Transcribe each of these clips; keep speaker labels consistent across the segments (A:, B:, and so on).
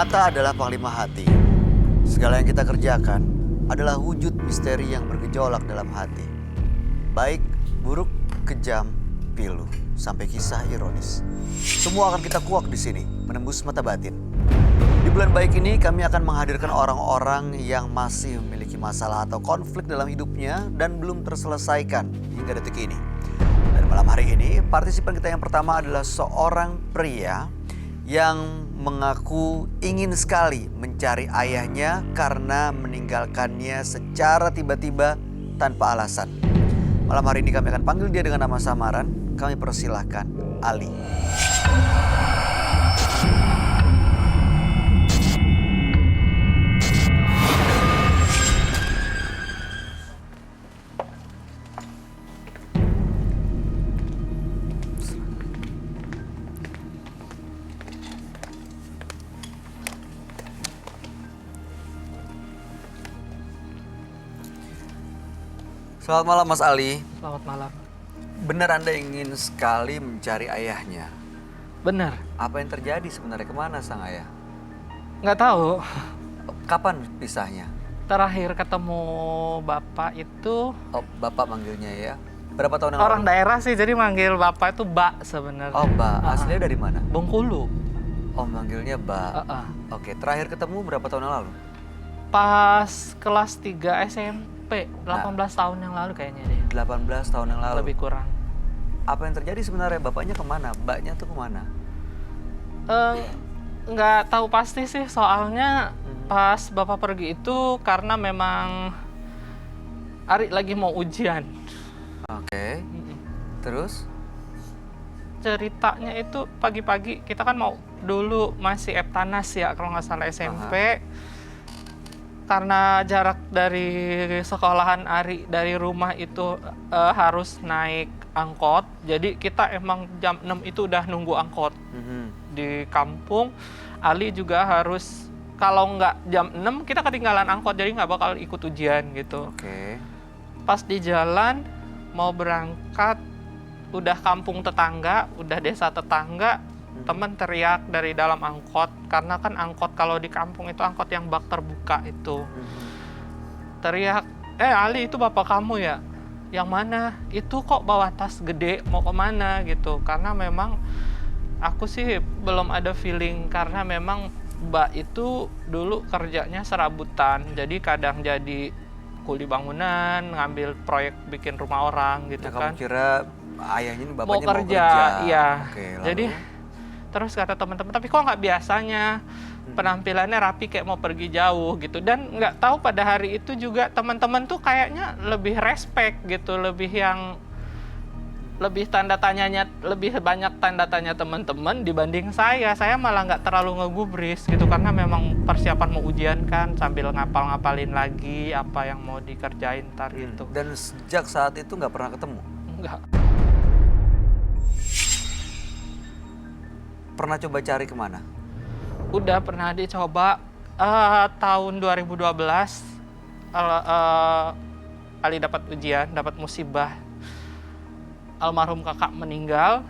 A: Mata adalah panglima hati. Segala yang kita kerjakan adalah wujud misteri yang bergejolak dalam hati. Baik, buruk, kejam, pilu, sampai kisah ironis. Semua akan kita kuak di sini, menembus mata batin. Di bulan baik ini kami akan menghadirkan orang-orang yang masih memiliki masalah atau konflik dalam hidupnya dan belum terselesaikan hingga detik ini. Dan malam hari ini, partisipan kita yang pertama adalah seorang pria yang mengaku ingin sekali mencari ayahnya karena meninggalkannya secara tiba-tiba tanpa alasan. Malam hari ini kami akan panggil dia dengan nama samaran. Kami persilahkan Ali. Selamat malam Mas Ali.
B: Selamat malam.
A: Benar Anda ingin sekali mencari ayahnya?
B: Benar.
A: Apa yang terjadi sebenarnya? Kemana sang ayah?
B: Nggak tahu.
A: Kapan pisahnya?
B: Terakhir ketemu bapak itu
A: Oh, Bapak manggilnya ya. Berapa tahun yang
B: orang
A: lalu?
B: daerah sih, jadi manggil bapak itu Mbak sebenarnya.
A: Oh, Mbak. Aslinya dari mana?
B: Bengkulu.
A: Oh, manggilnya Mbak. Oke, terakhir ketemu berapa tahun yang lalu?
B: Pas kelas 3 SMP, 18 tahun yang lalu kayaknya deh.
A: 18 tahun yang lalu.
B: Lebih kurang.
A: Apa yang terjadi sebenarnya? Bapaknya kemana? Mbaknya tuh kemana?
B: Nggak tahu pasti sih, soalnya pas bapak pergi itu karena memang Ari lagi mau ujian.
A: Oke. Terus?
B: Ceritanya itu pagi-pagi kita kan mau dulu masih Eptanas ya kalau nggak salah SMP. Karena jarak dari sekolahan Ari dari rumah itu harus naik angkot. Jadi kita emang jam 6 itu udah nunggu angkot di kampung. Ali juga harus, kalau nggak jam 6 kita ketinggalan angkot, jadi nggak bakal ikut ujian gitu.
A: Oke.
B: Pas di jalan mau berangkat, udah kampung tetangga, udah desa tetangga, teman teriak dari dalam angkot, karena kan angkot kalau di kampung itu angkot yang bak terbuka itu. Teriak, Ali itu bapak kamu ya? Yang mana? Itu kok bawa tas gede, mau kemana gitu. Karena memang aku sih belum ada feeling, karena memang Mbak itu dulu kerjanya serabutan, jadi kadang jadi kuli bangunan, ngambil proyek bikin rumah orang gitu kan.
A: Kamu kira ayahnya ini bapaknya
B: mau kerja. Iya.
A: Oke, lalu?
B: Jadi terus kata teman-teman, tapi kok nggak biasanya penampilannya rapi kayak mau pergi jauh gitu. Dan nggak tahu pada hari itu juga teman-teman tuh kayaknya lebih respect gitu, lebih lebih banyak tanda tanya teman-teman dibanding saya. Saya malah nggak terlalu ngegubris gitu, karena memang persiapan mau ujian kan, sambil ngapal-ngapalin lagi apa yang mau dikerjain ntar gitu.
A: Dan sejak saat itu nggak pernah ketemu?
B: Nggak.
A: Pernah coba cari kemana?
B: Udah pernah dicoba tahun 2012. Ali dapat ujian, dapat musibah. Almarhum kakak meninggal.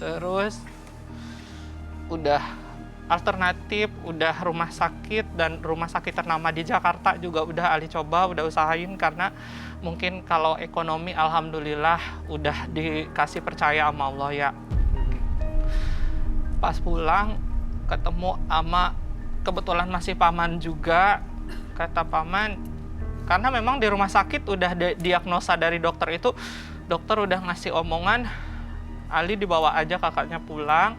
B: Terus udah alternatif, udah rumah sakit, dan rumah sakit ternama di Jakarta juga udah Ali coba, udah usahain, karena mungkin kalau ekonomi alhamdulillah udah dikasih percaya sama Allah ya. Pas pulang ketemu sama, kebetulan masih paman juga. Kata paman, karena memang di rumah sakit udah diagnosa dari dokter itu, dokter udah ngasih omongan, Ali dibawa aja kakaknya pulang.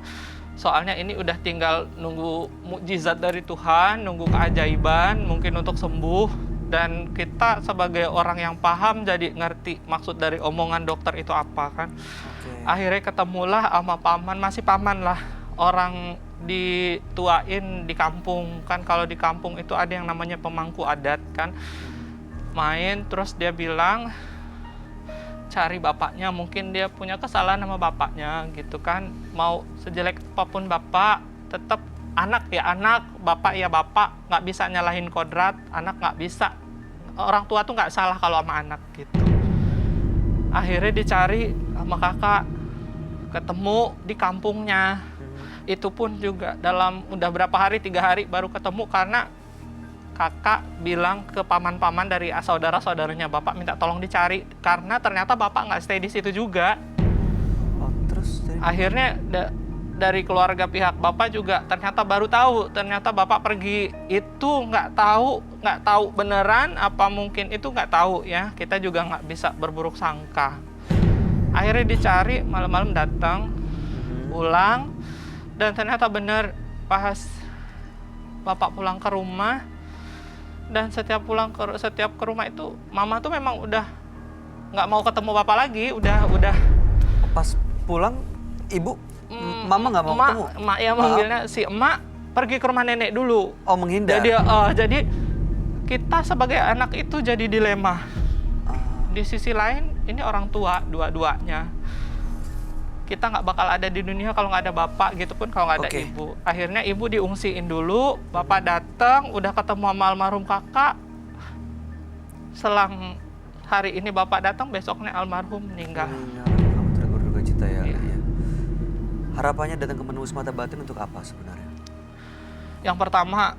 B: Soalnya ini udah tinggal nunggu mukjizat dari Tuhan, nunggu keajaiban mungkin untuk sembuh. Dan kita sebagai orang yang paham jadi ngerti maksud dari omongan dokter itu apa kan. Akhirnya ketemulah sama paman, masih paman lah, orang dituain di kampung kan. Kalau di kampung itu ada yang namanya pemangku adat kan. Main, terus dia bilang cari bapaknya, mungkin dia punya kesalahan sama bapaknya gitu kan. Mau sejelek apapun bapak, tetap anak ya anak, bapak ya bapak, nggak bisa nyalahin kodrat, anak nggak bisa. Orang tua tuh nggak salah kalau sama anak gitu. Akhirnya dicari sama kakak, ketemu di kampungnya. Itu pun juga dalam udah berapa hari, 3 hari baru ketemu karena kakak bilang ke paman-paman dari saudara-saudaranya bapak minta tolong dicari karena ternyata bapak nggak stay di situ juga.
A: Oh, terus
B: Akhirnya dari keluarga pihak bapak juga ternyata baru tahu ternyata bapak pergi itu nggak tahu beneran apa mungkin itu nggak tahu ya, kita juga nggak bisa berburuk sangka. Akhirnya dicari, malam-malam datang pulang dan ternyata bener pas bapak pulang ke rumah. Dan setiap ke rumah itu mama tuh memang udah nggak mau ketemu bapak lagi, udah.
A: pas pulang ibu mama nggak mau ketemu?
B: Emak ya manggilnya si emak pergi ke rumah nenek dulu.
A: Oh, menghindar.
B: Jadi kita sebagai anak itu jadi dilema. Di sisi lain ini orang tua dua-duanya. Kita nggak bakal ada di dunia kalau nggak ada bapak gitu pun kalau nggak ada ibu. Akhirnya ibu diungsiin dulu, bapak datang, udah ketemu sama almarhum kakak. Selang hari ini bapak datang, besoknya almarhum meninggal.
A: Kamu terduga cita ya.
B: Iya.
A: Ya. Harapannya datang ke menembus mata batin untuk apa sebenarnya?
B: Yang pertama,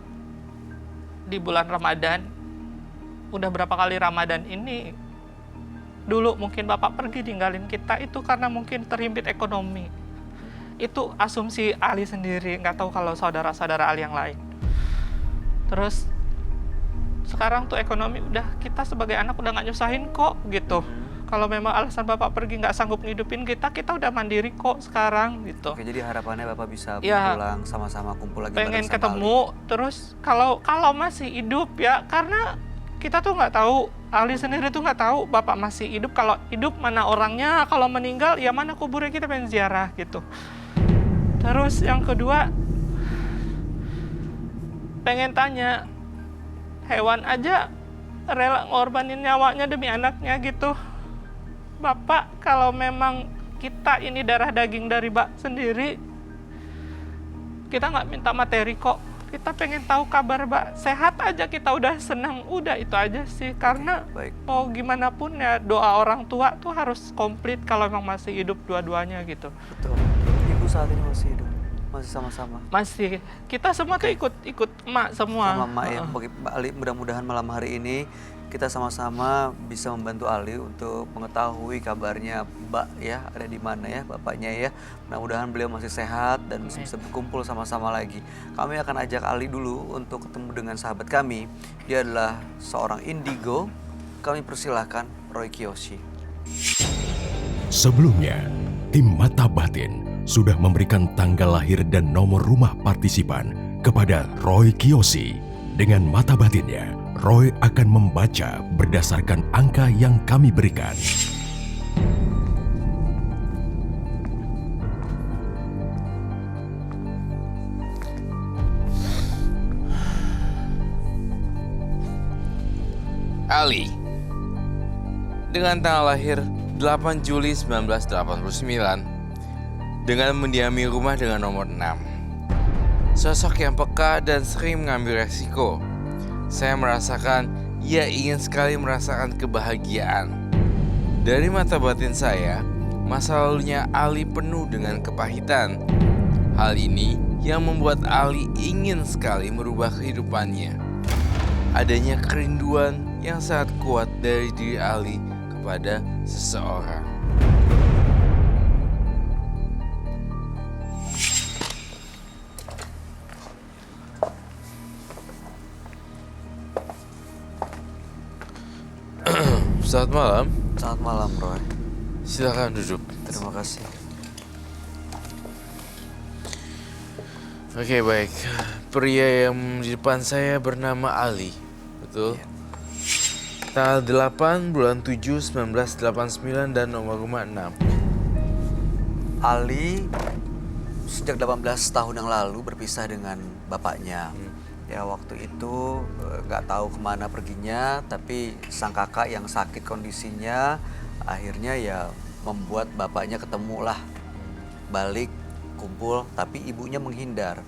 B: di bulan Ramadan, udah berapa kali Ramadan ini, dulu mungkin bapak pergi ninggalin kita itu karena mungkin terhimpit ekonomi. Itu asumsi Ali sendiri, nggak tahu kalau saudara-saudara Ali yang lain. Terus sekarang tuh ekonomi udah, kita sebagai anak udah nggak nyusahin kok gitu. Kalau memang alasan bapak pergi nggak sanggup ngidupin kita udah mandiri kok sekarang gitu.
A: Oke, jadi harapannya bapak bisa
B: Ya,
A: pulang sama-sama kumpul lagi
B: pengen
A: bareng sama
B: ketemu. Terus kalau masih hidup ya, karena kita tuh nggak tahu, Ali sendiri tuh nggak tahu bapak masih hidup. Kalau hidup mana orangnya, kalau meninggal ya mana kuburnya, kita pengen ziarah gitu. Terus yang kedua, pengen tanya, hewan aja rela ngorbanin nyawanya demi anaknya gitu. Bapak, kalau memang kita ini darah daging dari Mbak sendiri, kita nggak minta materi kok. Kita pengen tahu kabar Mbak, sehat aja kita udah senang, udah itu aja sih. Karena mau gimana pun ya doa orang tua tuh harus komplit kalau memang masih hidup dua-duanya gitu.
A: Betul. Ibu saat ini masih hidup, masih sama-sama.
B: Masih, kita semua tuh ikut emak semua.
A: Sama emak ya. Bagi Ali, mudah-mudahan malam hari ini kita sama-sama bisa membantu Ali untuk mengetahui kabarnya Mbak ya, ada di mana ya bapaknya ya. Mudah-mudahan beliau masih sehat dan bisa berkumpul sama-sama lagi. Kami akan ajak Ali dulu untuk ketemu dengan sahabat kami. Dia adalah seorang indigo. Kami persilahkan Roy Kiyoshi.
C: Sebelumnya, tim Mata Batin sudah memberikan tanggal lahir dan nomor rumah partisipan kepada Roy Kiyoshi. Dengan mata batinnya, Roy akan membaca berdasarkan angka yang kami berikan.
D: Ali, dengan tanggal lahir 8 Juli 1989, dengan mendiami rumah dengan nomor 6. Sosok yang peka dan sering mengambil resiko. Saya merasakan ia ingin sekali merasakan kebahagiaan. Dari mata batin saya, masa lalunya Ali penuh dengan kepahitan. Hal ini yang membuat Ali ingin sekali merubah kehidupannya. Adanya kerinduan yang sangat kuat dari diri Ali kepada seseorang. Selamat malam.
A: Selamat malam, Roy.
D: Silakan duduk.
A: Terima kasih.
D: Oke, baik. Pria yang di depan saya bernama Ali. Betul?
A: Iya.
D: Tanggal 8 bulan 7 1989 dan nomor rumah 6.
A: Ali sejak 18 tahun yang lalu berpisah dengan bapaknya. Ya, waktu itu nggak tahu kemana perginya, tapi sang kakak yang sakit kondisinya akhirnya ya membuat bapaknya ketemulah, balik kumpul, tapi ibunya menghindar.